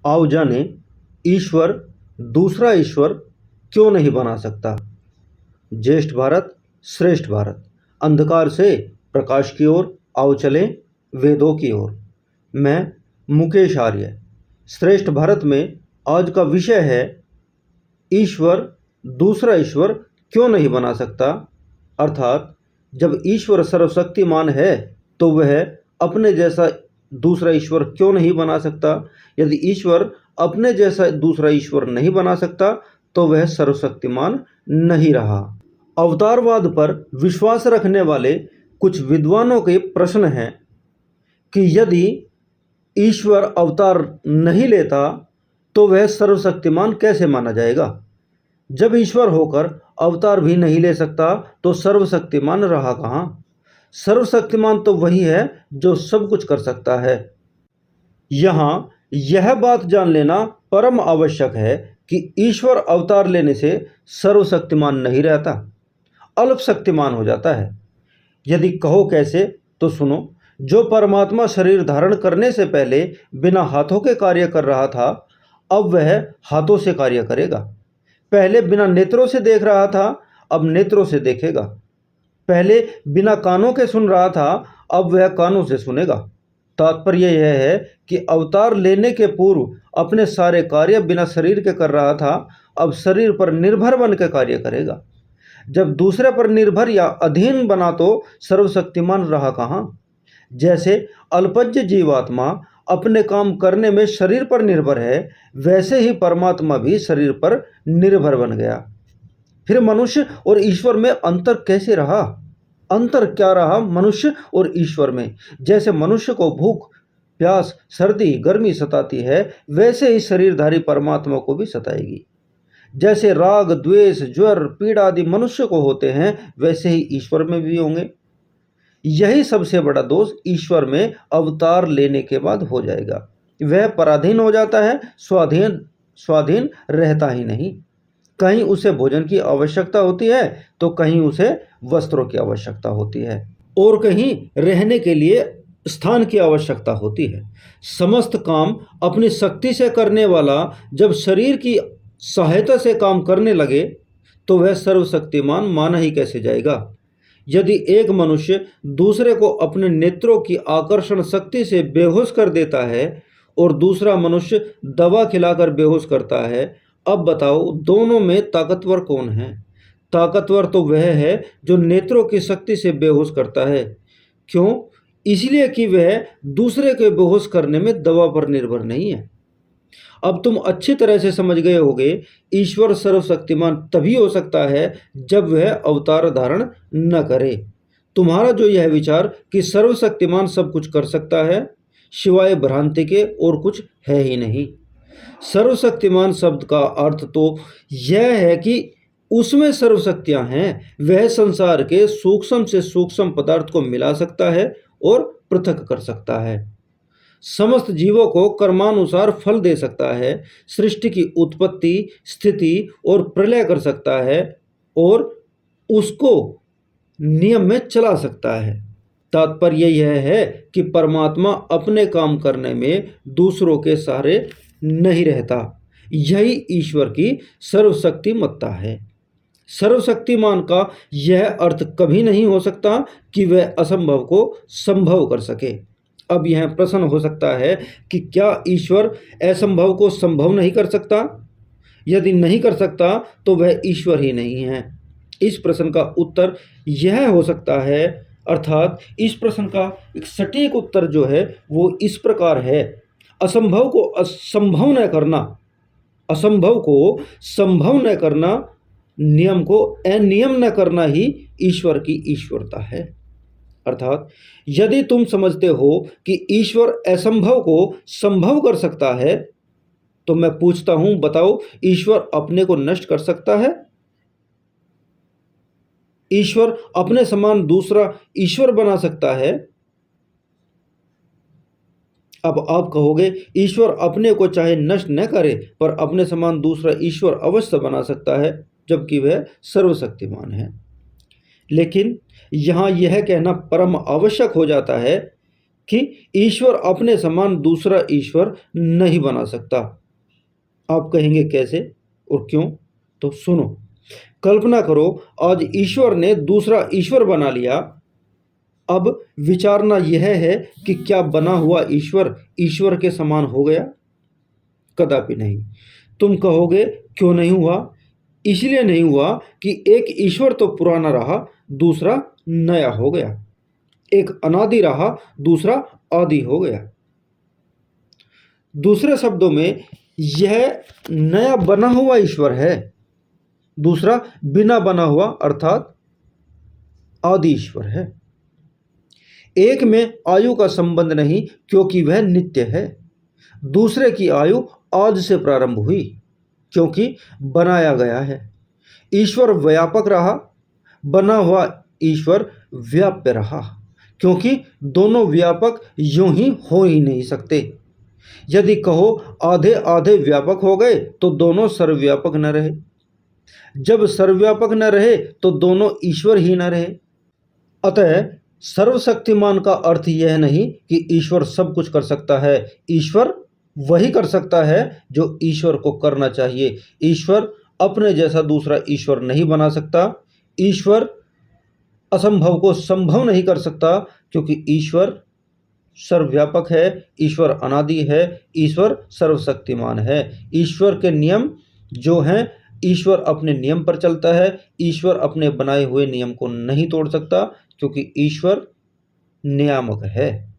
आओ जाने ईश्वर दूसरा ईश्वर क्यों नहीं बना सकता। ज्येष्ठ भारत श्रेष्ठ भारत, अंधकार से प्रकाश की ओर आओ चलें वेदों की ओर। मैं मुकेश आर्य। श्रेष्ठ भारत में आज का विषय है ईश्वर दूसरा ईश्वर क्यों नहीं बना सकता। अर्थात जब ईश्वर सर्वशक्तिमान है तो वह अपने जैसा दूसरा ईश्वर क्यों नहीं बना सकता। यदि ईश्वर अपने जैसा दूसरा ईश्वर नहीं बना सकता तो वह सर्वशक्तिमान नहीं रहा। अवतारवाद पर विश्वास रखने वाले कुछ विद्वानों के प्रश्न हैं कि यदि ईश्वर अवतार नहीं लेता तो वह सर्वशक्तिमान कैसे माना जाएगा। जब ईश्वर होकर अवतार भी नहीं ले सकता तो सर्वशक्तिमान रहा कहाँ। सर्वशक्तिमान तो वही है जो सब कुछ कर सकता है। यहाँ यह बात जान लेना परम आवश्यक है कि ईश्वर अवतार लेने से सर्वशक्तिमान नहीं रहता, अल्पशक्तिमान हो जाता है। यदि कहो कैसे तो सुनो। जो परमात्मा शरीर धारण करने से पहले बिना हाथों के कार्य कर रहा था, अब वह हाथों से कार्य करेगा। पहले बिना नेत्रों से देख रहा था, अब नेत्रों से देखेगा। पहले बिना कानों के सुन रहा था, अब वह कानों से सुनेगा। तात्पर्य यह है कि अवतार लेने के पूर्व अपने सारे कार्य बिना शरीर के कर रहा था, अब शरीर पर निर्भर बन के कार्य करेगा। जब दूसरे पर निर्भर या अधीन बना तो सर्वशक्तिमान रहा कहाँ। जैसे अल्पज्ञ जीवात्मा अपने काम करने में शरीर पर निर्भर है, वैसे ही परमात्मा भी शरीर पर निर्भर बन गया। फिर मनुष्य और ईश्वर में अंतर कैसे रहा। अंतर क्या रहा मनुष्य और ईश्वर में। जैसे मनुष्य को भूख प्यास सर्दी गर्मी सताती है, वैसे ही शरीरधारी परमात्मा को भी सताएगी। जैसे राग द्वेष ज्वर पीड़ा आदि मनुष्य को होते हैं, वैसे ही ईश्वर में भी होंगे। यही सबसे बड़ा दोष ईश्वर में अवतार लेने के बाद हो जाएगा। वह पराधीन हो जाता है, स्वाधीन रहता ही नहीं। कहीं उसे भोजन की आवश्यकता होती है तो कहीं उसे वस्त्रों की आवश्यकता होती है और कहीं रहने के लिए स्थान की आवश्यकता होती है। समस्त काम अपनी शक्ति से करने वाला जब शरीर की सहायता से काम करने लगे तो वह सर्वशक्तिमान माना ही कैसे जाएगा। यदि एक मनुष्य दूसरे को अपने नेत्रों की आकर्षण शक्ति से बेहोश कर देता है और दूसरा मनुष्य दवा खिलाकर बेहोश करता है, अब बताओ दोनों में ताकतवर कौन है। ताकतवर तो वह है जो नेत्रों की शक्ति से बेहोश करता है। क्यों? इसलिए कि वह दूसरे के बेहोश करने में दवा पर निर्भर नहीं है। अब तुम अच्छी तरह से समझ गए होगे, ईश्वर सर्वशक्तिमान तभी हो सकता है जब वह अवतार धारण न करे। तुम्हारा जो यह विचार कि सर्वशक्तिमान सब कुछ कर सकता है, सिवाय भ्रांति के और कुछ है ही नहीं। सर्वशक्तिमान शब्द का अर्थ तो यह है कि उसमें सर्वशक्तियां हैं। वह संसार के सूक्ष्म से सूक्ष्म पदार्थ को मिला सकता है और पृथक कर सकता है। समस्त जीवों को कर्मानुसार फल दे सकता है। सृष्टि की उत्पत्ति स्थिति और प्रलय कर सकता है और उसको नियम में चला सकता है। तात्पर्य यह है कि परमात्मा अपने काम करने में दूसरों के सहारे नहीं रहता। यही ईश्वर की सर्वशक्तिमत्ता है। सर्वशक्तिमान का यह अर्थ कभी नहीं हो सकता कि वह असंभव को संभव कर सके। अब यह प्रश्न हो सकता है कि क्या ईश्वर असंभव को संभव नहीं कर सकता। यदि नहीं कर सकता तो वह ईश्वर ही नहीं है। इस प्रश्न का उत्तर यह हो सकता है, अर्थात इस प्रश्न का एक सटीक उत्तर जो है वो इस प्रकार है। असंभव को असंभव न करना, असंभव को संभव न करना, नियम को अनियम न करना ही ईश्वर की ईश्वरता है। अर्थात यदि तुम समझते हो कि ईश्वर असंभव को संभव कर सकता है तो मैं पूछता हूं, बताओ ईश्वर अपने को नष्ट कर सकता है। ईश्वर अपने समान दूसरा ईश्वर बना सकता है। अब आप कहोगे ईश्वर अपने को चाहे नष्ट न करे पर अपने समान दूसरा ईश्वर अवश्य बना सकता है, जबकि वह सर्वशक्तिमान है। लेकिन यहाँ यह कहना परम आवश्यक हो जाता है कि ईश्वर अपने समान दूसरा ईश्वर नहीं बना सकता। आप कहेंगे कैसे और क्यों? तो सुनो। कल्पना करो, आज ईश्वर ने दूसरा ईश्वर बना लिया। अब विचारना यह है कि क्या बना हुआ ईश्वर ईश्वर के समान हो गया? कदापि नहीं। तुम कहोगे क्यों नहीं हुआ? इसलिए नहीं हुआ कि एक ईश्वर तो पुराना रहा, दूसरा नया हो गया। एक अनादि रहा, दूसरा आदि हो गया। दूसरे शब्दों में, यह नया बना हुआ ईश्वर है, दूसरा बिना बना हुआ अर्थात आदि ईश्वर है। एक में आयु का संबंध नहीं क्योंकि वह नित्य है, दूसरे की आयु आज से प्रारंभ हुई क्योंकि बनाया गया है। ईश्वर व्यापक रहा, बना हुआ ईश्वर व्याप्य रहा, क्योंकि दोनों व्यापक यूं ही हो ही नहीं सकते। यदि कहो आधे आधे व्यापक हो गए तो दोनों सर्वव्यापक न रहे, जब सर्वव्यापक न रहे तो दोनों ईश्वर ही न रहे। अतः सर्वशक्तिमान का अर्थ यह नहीं कि ईश्वर सब कुछ कर सकता है। ईश्वर वही कर सकता है जो ईश्वर को करना चाहिए। ईश्वर अपने जैसा दूसरा ईश्वर नहीं बना सकता। ईश्वर असंभव को संभव नहीं कर सकता, क्योंकि ईश्वर सर्वव्यापक है, ईश्वर अनादि है, ईश्वर सर्वशक्तिमान है। ईश्वर के नियम जो हैं, ईश्वर अपने नियम पर चलता है। ईश्वर अपने बनाए हुए नियम को नहीं तोड़ सकता, क्योंकि ईश्वर नियामक है।